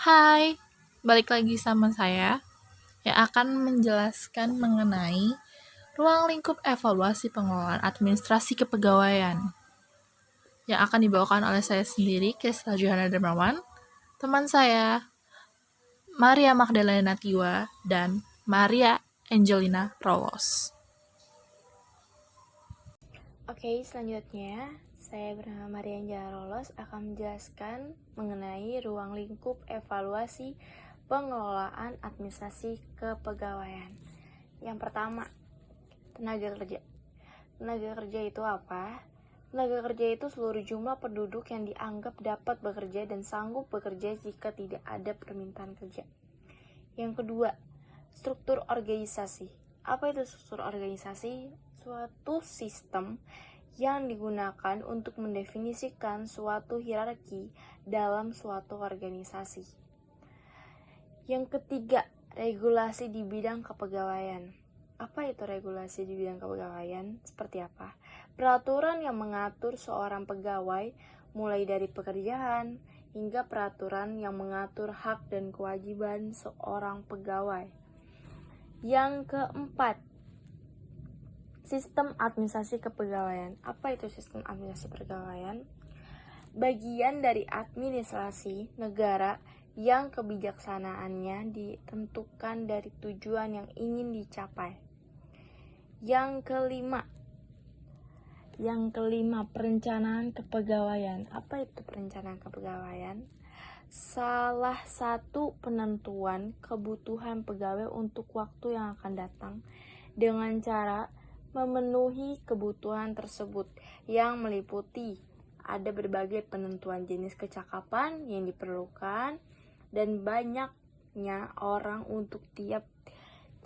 Hai, balik lagi sama saya yang akan menjelaskan mengenai ruang lingkup evaluasi pengelolaan administrasi kepegawaian yang akan dibawakan oleh saya sendiri, Kristal Johanna Dermawan, teman saya, Maria Magdalena Tiwa, dan Maria Angelina Rolos. Oke, selanjutnya saya bernama Maria Angelina Rolos akan menjelaskan mengenai ruang lingkup evaluasi pengelolaan administrasi kepegawaian. Yang pertama, tenaga kerja. Tenaga kerja itu apa? Tenaga kerja itu seluruh jumlah penduduk yang dianggap dapat bekerja dan sanggup bekerja jika tidak ada permintaan kerja. Yang kedua, struktur organisasi. Apa itu struktur organisasi? Suatu sistem yang digunakan untuk mendefinisikan suatu hierarki dalam suatu organisasi. Yang ketiga, regulasi di bidang kepegawaian. Apa itu regulasi di bidang kepegawaian? Seperti apa? Peraturan yang mengatur seorang pegawai mulai dari pekerjaan hingga peraturan yang mengatur hak dan kewajiban seorang pegawai. Yang keempat, sistem administrasi kepegawaian. Apa itu sistem administrasi kepegawaian? Bagian dari administrasi negara yang kebijaksanaannya ditentukan dari tujuan yang ingin dicapai. Yang kelima, perencanaan kepegawaian. Apa itu perencanaan kepegawaian? Salah satu penentuan kebutuhan pegawai untuk waktu yang akan datang dengan cara memenuhi kebutuhan tersebut yang meliputi ada berbagai penentuan jenis kecakapan yang diperlukan dan banyaknya orang untuk tiap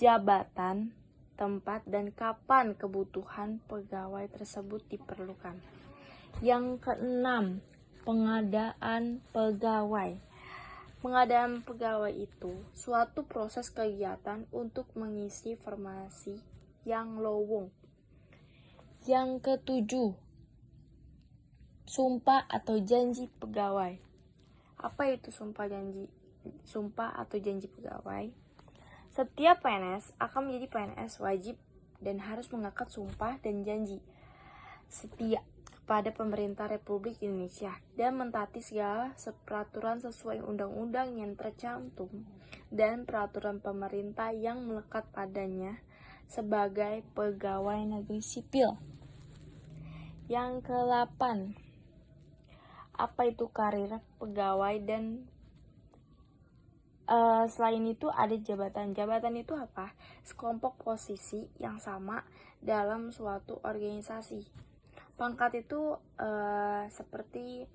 jabatan, tempat, dan kapan kebutuhan pegawai tersebut diperlukan. Yang keenam, pengadaan pegawai. Pengadaan pegawai itu suatu proses kegiatan untuk mengisi formasi yang lowong. Yang ketujuh, sumpah atau janji pegawai. Apa itu sumpah atau janji pegawai? Setiap PNS akan menjadi PNS wajib dan harus mengikat sumpah dan janji setia kepada pemerintah Republik Indonesia dan mentaati segala peraturan sesuai undang-undang yang tercantum dan peraturan pemerintah yang melekat padanya sebagai pegawai negeri sipil. Yang ke-8, apa itu karir pegawai dan selain itu ada jabatan. Jabatan itu apa? Sekelompok posisi yang sama dalam suatu organisasi. Pangkat itu seperti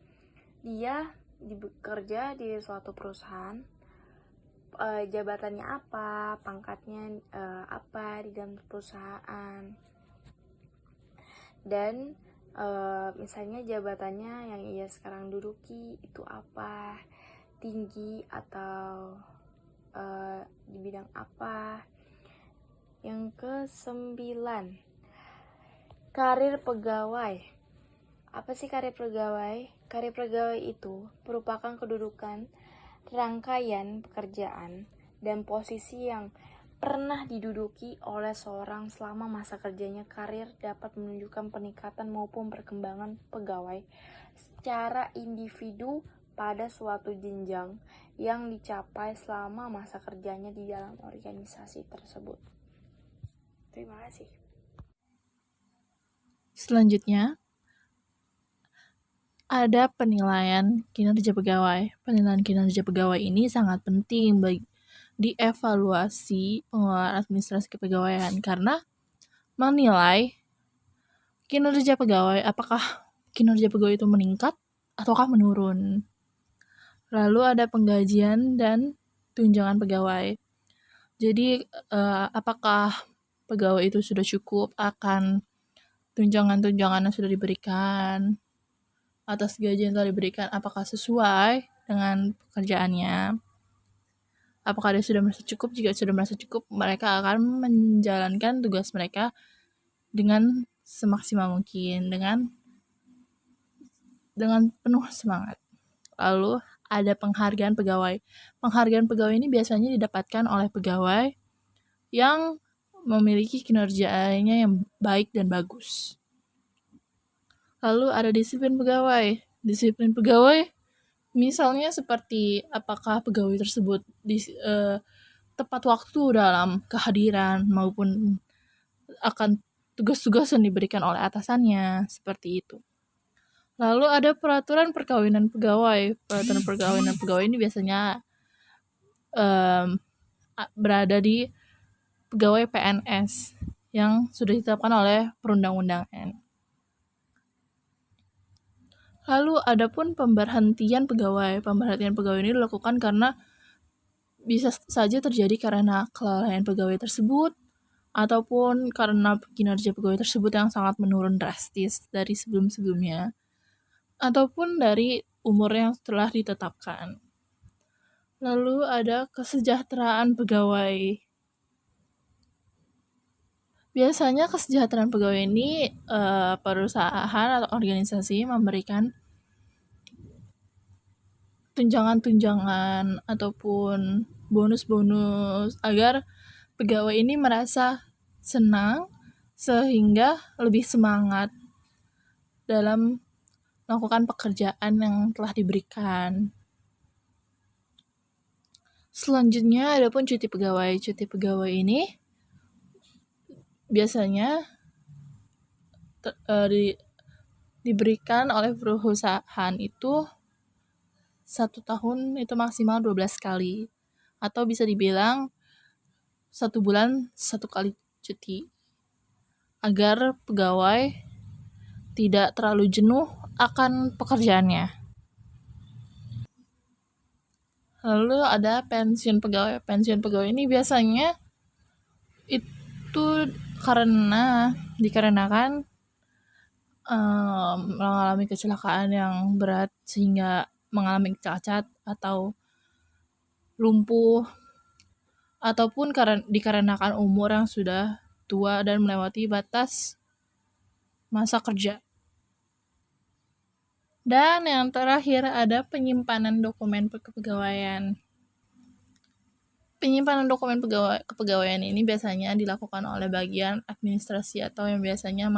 dia bekerja di suatu perusahaan, jabatannya apa, pangkatnya apa di dalam perusahaan, dan misalnya jabatannya yang ia sekarang duduki itu apa, tinggi atau di bidang apa. Yang ke-9, karir pegawai. Apa sih karir pegawai? Karir pegawai itu merupakan kedudukan, rangkaian pekerjaan, dan posisi yang pernah diduduki oleh seorang selama masa kerjanya. Karir dapat menunjukkan peningkatan maupun perkembangan pegawai secara individu pada suatu jenjang yang dicapai selama masa kerjanya di dalam organisasi tersebut. Terima kasih. Selanjutnya, ada penilaian kinerja pegawai. Penilaian kinerja pegawai ini sangat penting bagi dievaluasi pengelolaan administrasi kepegawaian karena menilai kinerja pegawai, apakah kinerja pegawai itu meningkat ataukah menurun. Lalu ada penggajian dan tunjangan pegawai. Jadi apakah pegawai itu sudah cukup akan tunjangan-tunjangan yang sudah diberikan, atas gaji yang telah diberikan, apakah sesuai dengan pekerjaannya. Apakah dia sudah merasa cukup? Jika sudah merasa cukup, mereka akan menjalankan tugas mereka dengan semaksimal mungkin, dengan penuh semangat. Lalu ada penghargaan pegawai. Penghargaan pegawai ini biasanya didapatkan oleh pegawai yang memiliki kinerjanya yang baik dan bagus. Lalu ada disiplin pegawai. Disiplin pegawai misalnya seperti apakah pegawai tersebut tepat waktu dalam kehadiran maupun akan tugas-tugas yang diberikan oleh atasannya, seperti itu. Lalu ada peraturan perkawinan pegawai. Peraturan perkawinan pegawai ini biasanya berada di pegawai PNS yang sudah ditetapkan oleh perundang-undangan. Lalu ada pun pemberhentian pegawai. Pemberhentian pegawai ini dilakukan karena bisa saja terjadi karena kelalaian pegawai tersebut ataupun karena kinerja pegawai tersebut yang sangat menurun drastis dari sebelum-sebelumnya ataupun dari umur yang telah ditetapkan. Lalu ada kesejahteraan pegawai. Biasanya kesejahteraan pegawai ini perusahaan atau organisasi memberikan tunjangan-tunjangan ataupun bonus-bonus agar pegawai ini merasa senang sehingga lebih semangat dalam melakukan pekerjaan yang telah diberikan. Selanjutnya ada pun cuti pegawai. Cuti pegawai ini biasanya diberikan oleh perusahaan itu 1 tahun itu maksimal 12 kali atau bisa dibilang 1 bulan 1 kali cuti agar pegawai tidak terlalu jenuh akan pekerjaannya. Lalu ada pensiun pegawai. Pensiun pegawai ini biasanya itu dikarenakan mengalami kecelakaan yang berat sehingga mengalami cacat atau lumpuh ataupun dikarenakan umur yang sudah tua dan melewati batas masa kerja. Dan yang terakhir ada penyimpanan dokumen kepegawaian. Penyimpanan dokumen kepegawaian ini biasanya dilakukan oleh bagian administrasi atau yang biasanya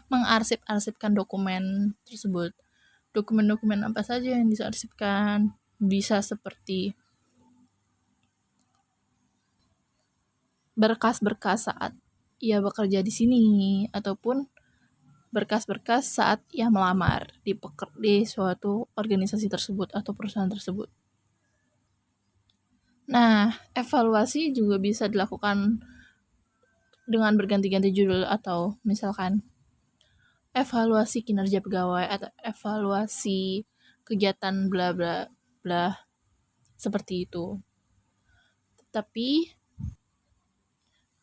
mengarsip-arsipkan dokumen tersebut. Dokumen-dokumen apa saja yang diarsipkan? Bisa seperti berkas-berkas saat ia bekerja di sini ataupun berkas-berkas saat ia melamar di suatu organisasi tersebut atau perusahaan tersebut. Nah, evaluasi juga bisa dilakukan dengan berganti-ganti judul atau misalkan evaluasi kinerja pegawai atau evaluasi kegiatan bla bla bla seperti itu. Tetapi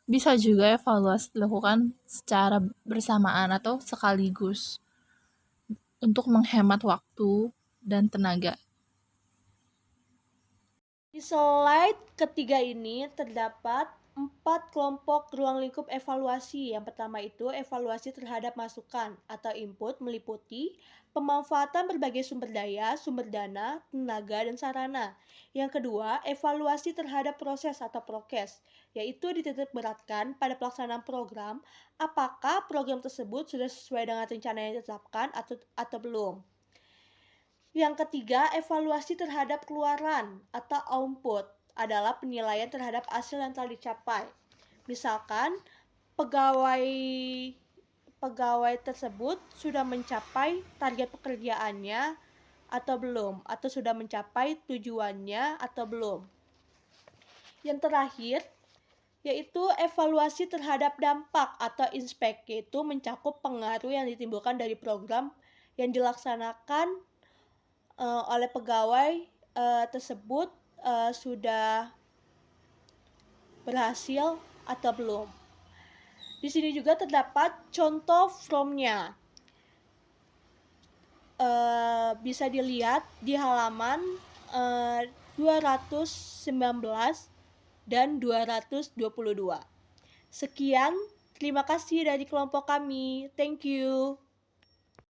bisa juga evaluasi dilakukan secara bersamaan atau sekaligus untuk menghemat waktu dan tenaga. Di slide ketiga ini terdapat 4 kelompok ruang lingkup evaluasi. Yang pertama itu evaluasi terhadap masukan atau input meliputi pemanfaatan berbagai sumber daya, sumber dana, tenaga, dan sarana. Yang kedua, evaluasi terhadap proses atau prokes, yaitu dititik beratkan pada pelaksanaan program, apakah program tersebut sudah sesuai dengan rencana yang ditetapkan atau belum. Yang ketiga, evaluasi terhadap keluaran atau output adalah penilaian terhadap hasil yang telah dicapai. Misalkan pegawai tersebut sudah mencapai target pekerjaannya atau belum, atau sudah mencapai tujuannya atau belum. Yang terakhir yaitu evaluasi terhadap dampak atau impact, yaitu mencakup pengaruh yang ditimbulkan dari program yang dilaksanakan oleh pegawai tersebut sudah berhasil atau belum. Di sini juga terdapat contoh from-nya. Bisa dilihat di halaman 219 dan 222. Sekian, terima kasih dari kelompok kami. Thank you.